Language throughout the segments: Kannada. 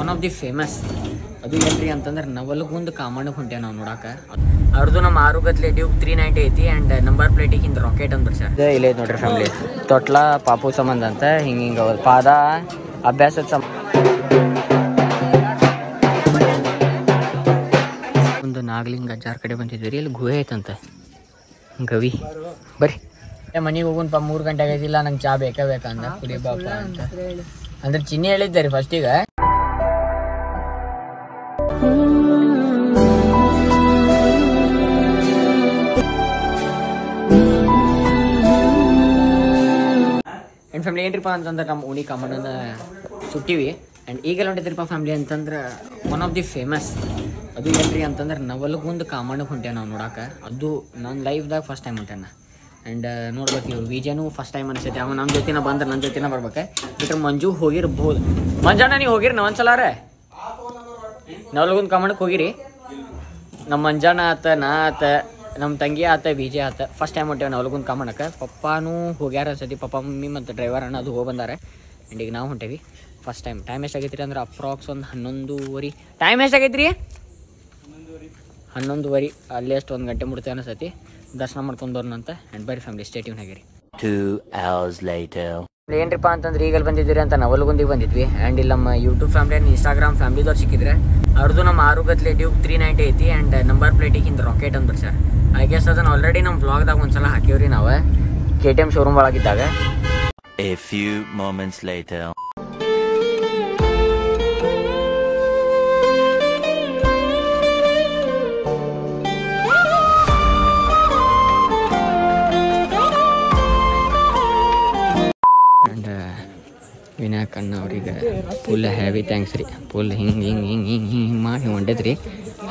ಒನ್ ಆಫ್ ದಿ ಫೇಮಸ್ ಅದು ಏನ್ರಿ ಅಂತಂದ್ರೆ ನವಲಗುಂದ ಕಾಮಣ್ಣಗೆ ಹೊಂಟೆ ನಾವು ನೋಡಕ್ಕೆ. ಅವ್ರದ್ದು ನಮ್ಮ ಆರುಗತ್ಲೆ ಡ್ಯೂಕ್ 390 ಐತಿ ಆ್ಯಂಡ್ ನಂಬರ್ ಪ್ಲೇಟಿಗೆ ಹಿಂದೆ ರಾಕೆಟ್ ಅಂದ್ರಿ ಸರ್. ಇಲ್ಲೇ ನೋಡ್ರಿ ಫ್ಯಾಮಿಲಿ ತೊಟ್ಲ ಪಾಪು ಸಂಬಂಧ ಅಂತ ಹಿಂಗೆ ಪಾದ ಅಭ್ಯಾಸದ ಒಂದು ನಾಗಲಿಂಗ ಅಜ್ಜಾರ ಕಡೆ ಬಂದಿದ್ದೀರಿ. ಇಲ್ಲಿ ಗುಹೆ ಐತಂತ ಗವಿ ಬರ್ರಿ ಮನೆಗೆ ಹೋಗುಣಪ್ಪ 3 ಗಂಟೆ ಆಗೈತಿಲ್ಲ ನಂಗೆ ಚಾ ಬೇಕಂದ ಕುಡಿ ಬಾಪ ಅಂತ ಅಂದ್ರೆ ಚಿನ್ನಿ ಹೇಳಿದ್ದೆ ರೀ ಫಸ್ಟಿಗೆ. ಆ್ಯಂಡ್ ಫ್ಯಾಮಿಲಿ ಏನ್ರಿಪ್ಪ ಅಂತಂದ್ರೆ ನಮ್ಮ ಓಣಿ ಕಾಮಣ್ಣನ ಸುಟ್ಟಿವಿ ಆ್ಯಂಡ್ ಈಗೆಲ್ಲ ಹೊಂಟಿದ್ರಿಪ್ಪ ಫ್ಯಾಮಿಲಿ ಅಂತಂದ್ರೆ ಒನ್ ಆಫ್ ದಿ ಫೇಮಸ್ ಅದು ಏನ್ರಿ ಅಂತಂದ್ರೆ ನವಲಗುಂದ ಕಾಮಣ್ಣಗೆ ಹೊಂಟೆ ನಾವು ನೋಡಕ್ಕೆ. ಅದು ನನ್ನ ಲೈಫ್ದಾಗ ಫಸ್ಟ್ ಟೈಮ್ ಹೊಂಟೇನ ಆ್ಯಂಡ್ ನೋಡ್ಬೇಕು ಇವ್ರು ವಿಜಯನೂ ಫಸ್ಟ್ ಟೈಮ್ ಅನಿಸ್ತೈತಿ. ಅವ ನಮ್ಮ ಜೊತೆನ ಬಂದ್ರೆ ನನ್ನ ಜೊತೆನ ಬರ್ಬೇಕು. ಬಿಟ್ರೆ ಮಂಜು ಹೋಗಿರ್ಬೋದು. ಮಂಜಣ್ಣ ನೀವು ಹೋಗಿರಿ ಒಂದ್ಸಲಾರೆ ನವಲಗುಂದ ಕಾಮಣ್ಣಕ್ಕೆ ಹೋಗಿರಿ. ನಮ್ಮ ಮಂಜಣ್ಣ ಆತ ನಾ ಆತ ನಮ್ಮ ತಂಗಿ ಆತ ವಿಜಯ ಆತ ಫಸ್ಟ್ ಟೈಮ್ ಹೊಂಟೇವೆ ನವಲಗುಂದ ಕಾಮಣ್ಣಕ್ಕೆ. ಪಪ್ಪಾನೂ ಹೋಗ್ಯಾರ ಸತಿ ಪಪ್ಪ ಮಮ್ಮಿ ಮತ್ತು ಡ್ರೈವರ್ ಅಣ್ಣ ಅದು ಹೋಗಿ ಬಂದಾರೆ ಆ್ಯಂಡ್ ಈಗ ನಾವು ಹೊಂಟೇವಿ ಫಸ್ಟ್ ಟೈಮ್. ಟೈಮ್ ಎಷ್ಟಾಗೈತಿ ರೀ ಅಂದ್ರೆ ಅಪ್ರಾಕ್ಸ್ ಒಂದು 11:30. ಟೈಮ್ ಎಷ್ಟಾಗೈತಿ ರೀ 11:30. ಅಲ್ಲೇ ಅಷ್ಟು 1 ಗಂಟೆ ಮುಡ್ತೇವೆ ಅನಿಸ್ತೈತಿ. ದರ್ಶನ ಮಾಡ್ಕೊಂಡು ಬರೋಣಂತ ಆ್ಯಂಡ್ ಬರೀ ಫ್ಯಾಮಿಲಿ ಸ್ಟೇ ಟ್ಯೂನ್ ಆಗಿರಿ. 2 hours later. ಏನ್ರಿಪ್ಪ ಅಂತಂದ್ರೆ ಈಗಲ್ಲಿ ಬಂದಿದ್ದೀರಿ ಅಂತ ನವಲಗುಂದಿಗೆ ಬಂದಿದ್ವಿ ಆ್ಯಂಡ್ ಇಲ್ಲಿ ನಮ್ಮ ಯೂಟ್ಯೂಬ್ ಫ್ಯಾಮಿಲಿ ಆ್ಯಂಡ್ ಇನ್ಸ್ಟಾಗ್ರಾಮ್ ಫ್ಯಾಮಿಲಿದವ್ರು ಸಿಕ್ಕಿದ್ರೆ. ಅವ್ರದ್ದು ನಮ್ಮ ಆರುಗತ್ಲೆ ಡ್ಯೂಕ್ 390 ಐತಿ ಆ್ಯಂಡ್ ನಂಬರ್ ಪ್ಲೇಟಿಗೆ ಹಿಂದೆ ರಾಕೆಟ್ ಅಂದ್ರಿ ಸರ್. ಐ ಗೆಸ್ ಅದನ್ನು ಆಲ್ರೆಡಿ ನಮ್ಮ ಬ್ಲಾಗ್ದಾಗ ಒಂದ್ಸಲ ಹಾಕಿವ್ರಿ ನಾವು KTM ಶೋರೂಮ್ ಒಳಗಿದ್ದಾಗ. A few moments later. Vinayak ಅಣ್ಣ ಅವ್ರಿಗೆ ಫುಲ್ ಹೆವಿ ಥ್ಯಾಂಕ್ಸ್ ರೀ. ಫುಲ್ ಹಿಂಗೆ ಮಾಡಿ ಹೊಂಟೈತ್ರಿ.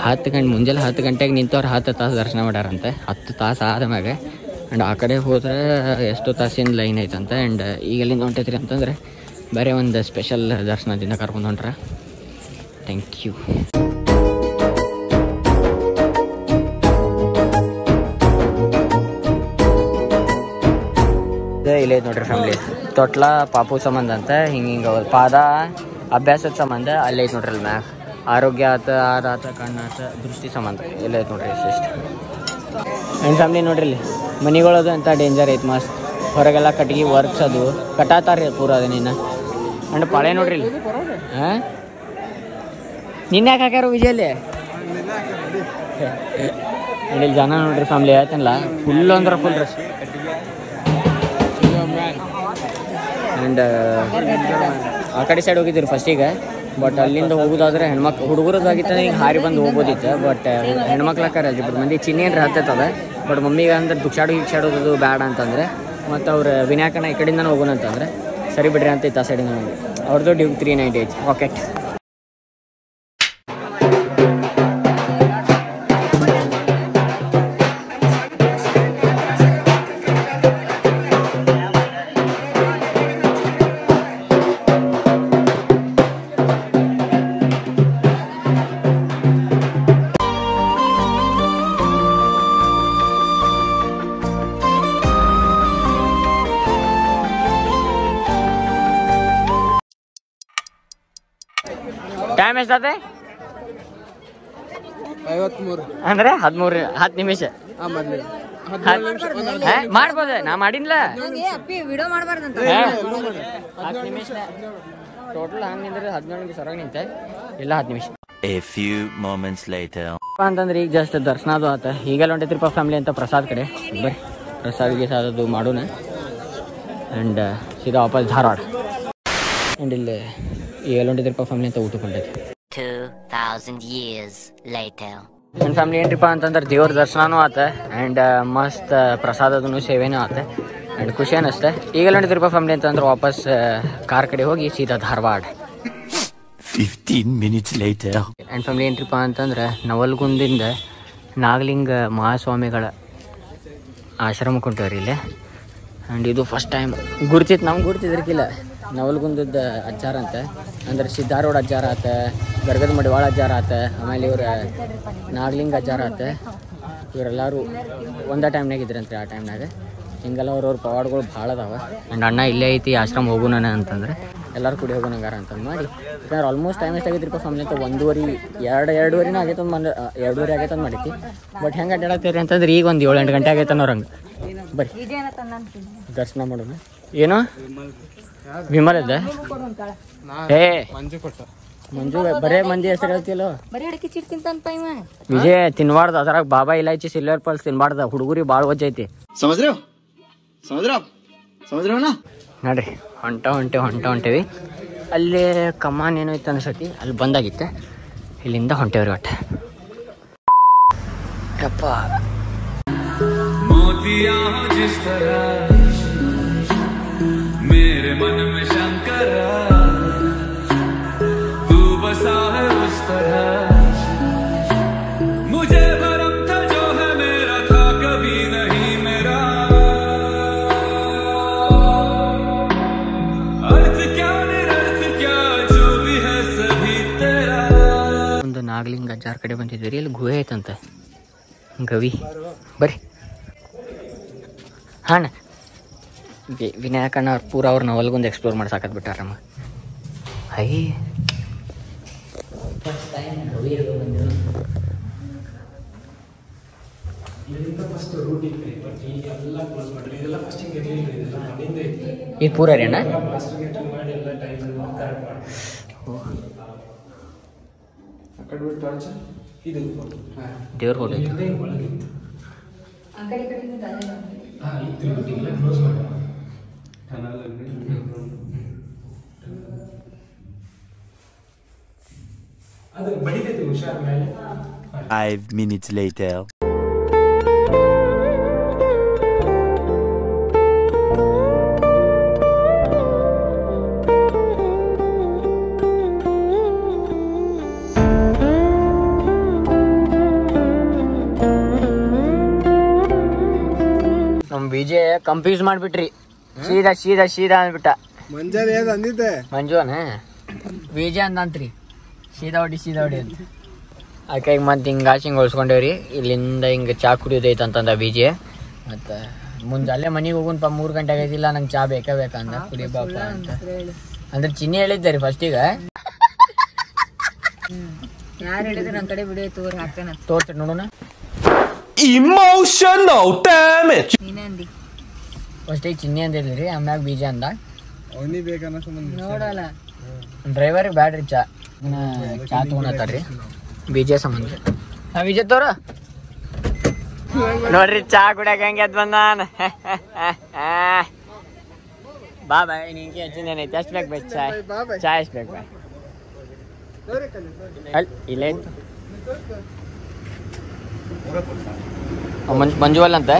10 ಗಂಟೆ ಮುಂಜಾನೆ 10 ಗಂಟೆಗೆ ನಿಂತವ್ರು 10 ತಾಸು ದರ್ಶನ ಮಾಡ್ಯಾರಂತೆ. 10 ತಾಸು ಆದ್ಮ್ಯಾಗ ಆ್ಯಂಡ್ ಆ ಕಡೆ ಹೋದ್ರೆ ಎಷ್ಟು ತಾಸಿನ ಲೈನ್ ಐತಂತೆ. ಆ್ಯಂಡ್ ಈಗ ಎಲ್ಲಿಂದ ಹೊಂಟೈತ್ರಿ ಅಂತಂದರೆ ಬೇರೆ ಒಂದು ಸ್ಪೆಷಲ್ ದರ್ಶನದಿಂದ ಕರ್ಕೊಂಡು ಹೊಂಟ್ರೆ. Thank you. ಇಲ್ಲೇ ನೋಡ್ರಿ ಫ್ಯಾಮಿಲಿ ತೊಟ್ಲ ಪಾಪು ಸಂಬಂಧ ಅಂತ ಹಿಂಗೆ ಪಾದ ಅಭ್ಯಾಸದ ಸಂಬಂಧ ಅಲ್ಲೇ ಐತೆ ನೋಡ್ರಿ. ಅಲ್ಲಿ ಮ್ಯಾಗ ಆರೋಗ್ಯ ಆತ ಆತ ಕಣ್ಣಾತ ದೃಷ್ಟಿ ಸಂಬಂಧ ಎಲ್ಲ ಐತೆ ನೋಡ್ರಿ. ಎಷ್ಟು ಆ್ಯಂಡ್ ಫ್ಯಾಮಿಲಿ ನೋಡ್ರಿ ಇಲ್ಲಿ ಮನೆಗಳದು ಅಂತ ಡೇಂಜರ್ ಐತೆ. ಮಸ್ತ್ ಹೊರಗೆಲ್ಲ ಕಟ್ಗೆ ವರ್ಕ್ಸ್ ಅದು ಕಟಾತಾರ್ರಿ ಪೂರ ಅದು ನಿನ್ನ ಆ್ಯಂಡ್ ಪಾಳೆ ನೋಡ್ರಿ ಇಲ್ಲಿ. ಹಾಂ ನಿನ್ನೆ ಯಾಕೆ ಹಾಕ್ಯಾರ ವಿಜಯಲ್ಲಿ ಇಲ್ಲಿ ಜನ ನೋಡ್ರಿ ಫ್ಯಾಮಿಲಿ ಆಯ್ತಲ್ಲ ಫುಲ್ ಅಂದ್ರೆ ಫುಲ್ ರಶ್. ಆ್ಯಂಡ್ ಆ ಕಡೆ ಸೈಡ್ ಹೋಗಿದ್ದೀರಿ ಫಸ್ಟಿಗೆ. ಬಟ್ ಅಲ್ಲಿಂದ ಹೋಗೋದಾದ್ರೆ ಹೆಣ್ಮಕ್ಳು ಹುಡುಗರದಾಗಿತ್ತು ಈಗ ಹಾರಿ ಬಂದು ಹೋಗ್ಬೋದಿತ್ತು. ಬಟ್ ಹೆಣ್ಮಕ್ಳಕ್ಕಾರ 2 ಮಂದಿ ಚಿನ್ನಿ ಅಂದ್ರೆ ಹತ್ತದ. ಬಟ್ ಮಮ್ಮಿಗೆ ಅಂದ್ರೆ ದುಕ್ಷಾಡೋದು ಬೇಡ ಅಂತಂದರೆ ಮತ್ತು ಅವ್ರು ವಿನಾಯಕನ ಈ ಕಡೆಯಿಂದನೇ ಹೋಗೋಣ ಅಂತಂದರೆ ಸರಿ ಬಿಡ್ರಿ ಅಂತ ಇತ್ತು ಆ ಸೈಡಿಂದ ನಮಗೆ. ಅವ್ರದ್ದು ಡ್ಯೂಕ್ 390 ಐತಿ ರಾಕೆಟ್. ಟೈಮ್ ಎಷ್ಟಾದೆ 53 ಅಂದ್ರೆ 10 ನಿಮಿಷ ಮಾಡ್ಬೋದ. ನಾ ಮಾಡಿನ್ಲ 10 ನಿಮಿಷ ಟೋಟಲ್ ಹಂಗಿಂದ್ರೆ 17 ನಿಮಿಷ ಹೊರಗೆ ನಿಂತೆ ಇಲ್ಲ 10 ನಿಮಿಷ. A few moments later. ಅಂತಂದ್ರೆ ಈಗ ಜಸ್ಟ್ ದರ್ಶನ ಅದು ಆತ. ಈಗೆಲ್ಲ ಹೊಂಟೈತ್ರಿಪ್ಪ ಫ್ಯಾಮಿಲಿ ಅಂತ ಪ್ರಸಾದ್ ಕಡೆ. ಬರ್ರಿ ಪ್ರಸಾದ್ಗೆ ಅದು ಮಾಡೋಣ ಆ್ಯಂಡ್ ಸೀದಾ ವಾಪಸ್ ಧಾರವಾಡ. ಆ್ಯಂಡ್ ಇಲ್ಲಿ ಈಗೆಲ್ಲ ಹೊಂಟಿದ್ರಿಪ್ಪ ಫ್ಯಾಮಿಲಿ ಅಂತ ಊಟಕ್ಕೆ ಹೊಂಟೈತಿ. 2000 years later. ನನ್ನ ಫ್ಯಾಮಿಲಿ ಏನ್ರಿಪ್ಪ ಅಂತಂದ್ರೆ ದೇವ್ರ ದರ್ಶನನೂ ಆತ ಆ್ಯಂಡ್ ಮಸ್ತ್ ಪ್ರಸಾದದೂ ಸೇವೆನೂ ಆತ ಆ್ಯಂಡ್ ಖುಷಿ ಅನ್ನಿಸ್ತೆ. ಈಗೆಲ್ಲ ಹೊಂಟಿದ್ರಿಪ್ಪ ಫ್ಯಾಮಿಲಿ ಅಂತಂದ್ರೆ ವಾಪಸ್ ಕಾರ್ ಕಡೆ ಹೋಗಿ ಸೀದಾ Dharwad. 15 minutes later. And family ಏನ್ರಿಪ್ಪ ಅಂತಂದ್ರೆ ನವಲಗುಂದಿಂದ ನಾಗಲಿಂಗ ಮಹಾಸ್ವಾಮಿಗಳ ಆಶ್ರಮಕ್ಕೆ ಹೊಂಟವ್ರಿ ಇಲ್ಲಿ. ಆ್ಯಂಡ್ ಇದು ಫಸ್ಟ್ ಟೈಮ್ ಗುರ್ತಿತ್ತು. ನಮ್ಗೆ ಗುರ್ತಿದ್ರಕ್ಕಿಲ್ಲ ನವಲಗುಂದದ ಅಜ್ಜಾರ ಅಂತ ಅಂದ್ರೆ ಸಿದ್ಧಾರೋಡ್ ಅಜ್ಜಾರ ಆತ, ಗರ್ಗದ ಮಡಿವಾಳ ಅಜ್ಜಾರ ಆತ, ಆಮೇಲೆ ಇವ್ರ ನಾಗಲಿಂಗ ಅಜ್ಜಾರ ಆತ. ಇವರೆಲ್ಲರೂ ಒಂದೇ ಟೈಮ್ನಾಗ ಇದ್ರಂತ್ರಿ. ಆ ಟೈಮ್ನಾಗ ಹಿಂಗೆಲ್ಲ ಅವ್ರವ್ರ ಪವಾಡಗಳು ಭಾಳ ಅದಾವ. ಆ್ಯಂಡ್ ಅಣ್ಣ ಇಲ್ಲೇ ಐತಿ ಆಶ್ರಮ ಹೋಗೋಣ ಅಂತಂದ್ರೆ ಎಲ್ಲರೂ ಕೂಡಿ ಹೋಗೋಣಂಗಾರ ಅಂತಂದು ಮಾಡಿ. ಯಾಕಂದ್ರೆ ಆಲ್ಮೋಸ್ಟ್ ಟೈಮ್ ಎಷ್ಟಾಗೈತ್ರಿಪ್ಪ ಫ್ಯಾಮಿಲಿ ಅಂತ 1:30 ಆಗೈತೆ ಒಂದು 2:30 ಆಗೈತೆ ಅಂತ ಮಾಡೈತಿ. ಬಟ್ ಹೆಂಗೆ ಅಡ್ಡಾಡ್ತೀರಿ ಅಂತಂದ್ರೆ ಈಗ ಒಂದು 7-8 ಗಂಟೆ ಆಗೈತೆ ಅನ್ನೋರಂಗೆ. ಬರ್ರಿ ದರ್ಶನ ಮಾಡೋಣ. ಏನು ವಿಮಲ್ ಇದ್ದ ಏ ಮಂಜು ಬರೇ ಮಂದಿ ಹೆಸರು ಹೇಳ್ತಿಲ್ಲ. ವಿಜಯ್ ತಿನ್ಬಾರ್ದು, ಅದ್ರಾಗ ಬಾಬಾ ಇಲಾಚಿ ಸಿಲ್ವರ್ ಪಲ್ಸ್ ತಿನ್ಬಾರ್ದ, ಹುಡುಗರಿ ಭಾಳ ವಜ್ಜ ಐತಿ. ನೋಡ್ರಿ ಹೊಂಟೇವಿ. ಅಲ್ಲಿ ಕಮಾನ್ ಏನೋ ಇತ್ತು ಅನ್ಸತಿ, ಅಲ್ಲಿ ಬಂದಾಗಿತ್ತೆ. ಇಲ್ಲಿಂದ ಹೊಂಟೇವ್ರಿ ಒಟ್ಟು. ಯಪ್ಪ मेरे मन में शंकर तू बसा है उस तरह मुझे भरम था जो है मेरा था कभी नहीं मेरा अर्थ क्या निरर्थ क्या जो भी है सभी तेरा. ಒಂದು ನಾಗಲಿಂಗ ಅಜ್ಜಾರ್ ಕಡೆ ಬಂದಿದ್ವಿ. ಇಲ್ಲಿ ಗುಹೆ ಐತಂತ ಗವಿ. ಬರ್ರಿ ಹಾಂ ವಿನಾಯಕಣ್ಣ ಅವ್ರು ಪೂರ ಅವ್ರ ನವಲ್ಗೊಂದು ಎಕ್ಸ್ಪ್ಲೋರ್ ಮಾಡಿ ಸಾಕತ್ ಬಿಟ್ಟಾರಮ್ಮ. ಐ ಇದು ಪೂರ ರೀ ಅಣ್ಣ. ದೇವ್ರ ಹೋಗಿ Five minutes later. ನಮ್ ವಿಜಯ್ ಕಂಪ್ಯೂಸ್ ಮಾಡ್ಬಿಟ್ರಿ. ಸೀದಾ ಅಂದ್ಬಿಟ್ಟ. ಮಂಜುವನ ವಿಜಯ್ ಅಂದಂತ್ರಿ ಸೀದಾ ಹೊಡಿ ಅಂತ. ಅದಕ್ಕೆ ಮತ್ತೆ ಹಿಂಗೆ ಹೊಳ್ಸ್ಕೊಂಡೇವ್ರಿ. ಇಲ್ಲಿಂದ ಹಿಂಗೆ ಚಾ ಕುಡಿಯೋದೈತೆ ಅಂತಂದ ವಿಜಯ್. ಮತ್ತು ಮುಂದೆ ಅಲ್ಲೇ ಮನೆಗೆ ಹೋಗುನ್ಪ 3 ಗಂಟೆ ಆಗೈತಿಲ್ಲ, ನಂಗೆ ಚಾ ಬೇಕಂದ. ಕುಡಿ ಬಾಪ ಅಂತ ಅಂದ್ರೆ ಚಿನ್ನಿ ಹೇಳಿದ್ದೆ ರೀ ಫಸ್ಟಿಗೆ. ಯಾರು ಹೇಳಿದ್ರೆ ನನ್ನ ಕಡೆ ವಿಡಿಯೋ ತೋರ್ಸಿ ನೋಡೋಣ. Emotional damage. ನೀನಂದಿ ಫಸ್ಟಿಗೆ ಚಿನ್ನಿ ಅಂತ ಹೇಳಿದ್ರಿ, ಆಮ್ಯಾಗ ವಿಜಯ್ ಅಂದ. ನೋಡಲ್ಲ ಡ್ರೈವರ್ ಬ್ಯಾಡ್ರಿ ಚಾ ತೊಗೊಂಡತ್ತಾರ್ರಿ ವಿಜಯ್ ಸಂಬಂಧ. ವಿಜಯ್ ತೋರ ನೋಡ್ರಿ ಚಾ ಕುಡಿಯಾಕ ಹೆಂಗೆ ಎದ್ದು ಬಂದಾನ. ಬಾಯ್ ನಿಂಗೆ ಹೆಚ್ಚಿಂದೇನೈತಿ. ಎಷ್ಟು ಬೇಕು ಬೇಕು ಚಾ ಎಷ್ಟು ಬೇಕು ಬಾಯ್? ಇಲ್ಲೇ ಮಂಜುವಲ್ ಅಂತ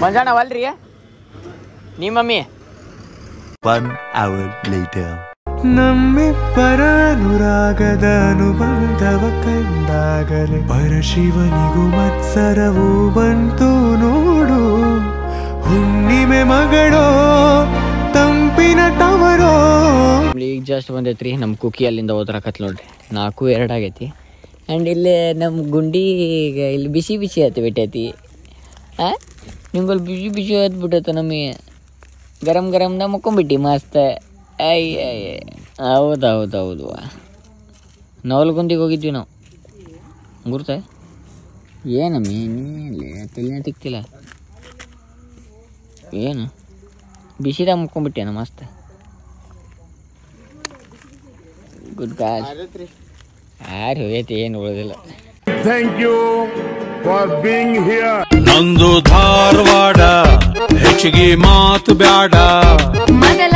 ಮಂಜಾಣ ಅವಲ್ರಿ ನಿಮ್ಮ ಮಮ್ಮಿ. 1 hour later. ನಮ್ಮಿಬ್ಬರ ಅನುರಾಗದ ಅನುಬಂಧವ ಕಂಡಾಗಲೇ ಪರಶಿವನಿಗೂ ಮತ್ಸರವೂ ಬಂತು ನೋಡು. ಹುಣ್ಣಿಮೆ ಮಗಳೋ ತಂಪಿನ ತವರೋ. ಈಗ ಜಸ್ಟ್ ಬಂದೈತ್ರಿ ನಮ್ಮ ಕುಕ್ಕಿ ಅಲ್ಲಿಂದ ಓದ್ರಾಕತ್ ನೋಡ್ರಿ. 4:02 ಆಗೈತಿ. ಆ್ಯಂಡ್ ಇಲ್ಲಿ ನಮ್ಮ ಗುಂಡಿ ಈಗ ಇಲ್ಲಿ ಬಿಸಿ ಆಯ್ತು ಬಿಟ್ಟೈತಿ. ನಿಂಬಲ್ಲಿ ಬಿಸಿ ಆಯ್ತು ನಮಗೆ. ಗರಂ ಮುಕ್ಕೊಂಬಿಟ್ಟಿ ಮಸ್ತ್. ಹೌದು ನವಲ್ಗುಂದಿಗೆ ಹೋಗಿದ್ವಿ ನಾವು. ಗುರ್ತ ಏನಮ್ಮಿ ನೀ ತಲೆನೇ ತಿಕ್ತಿಲ್ಲ. ಏನು ಬಿಸಿದಾಗ ಮುಕ್ಕೊಂಬಿಟ್ಟೇನ ಮಸ್ತ್. Good guys. ಯಾರು ಹೋಗೈತಿ ಏನು ಉಳಿದಿಲ್ಲ. Thank you for being here. ನಂದು ಧಾರವಾಡ ಹೆಚ್ಚಿಗೆ ಮಾತು ಬ್ಯಾಡ. ಮೊದಲ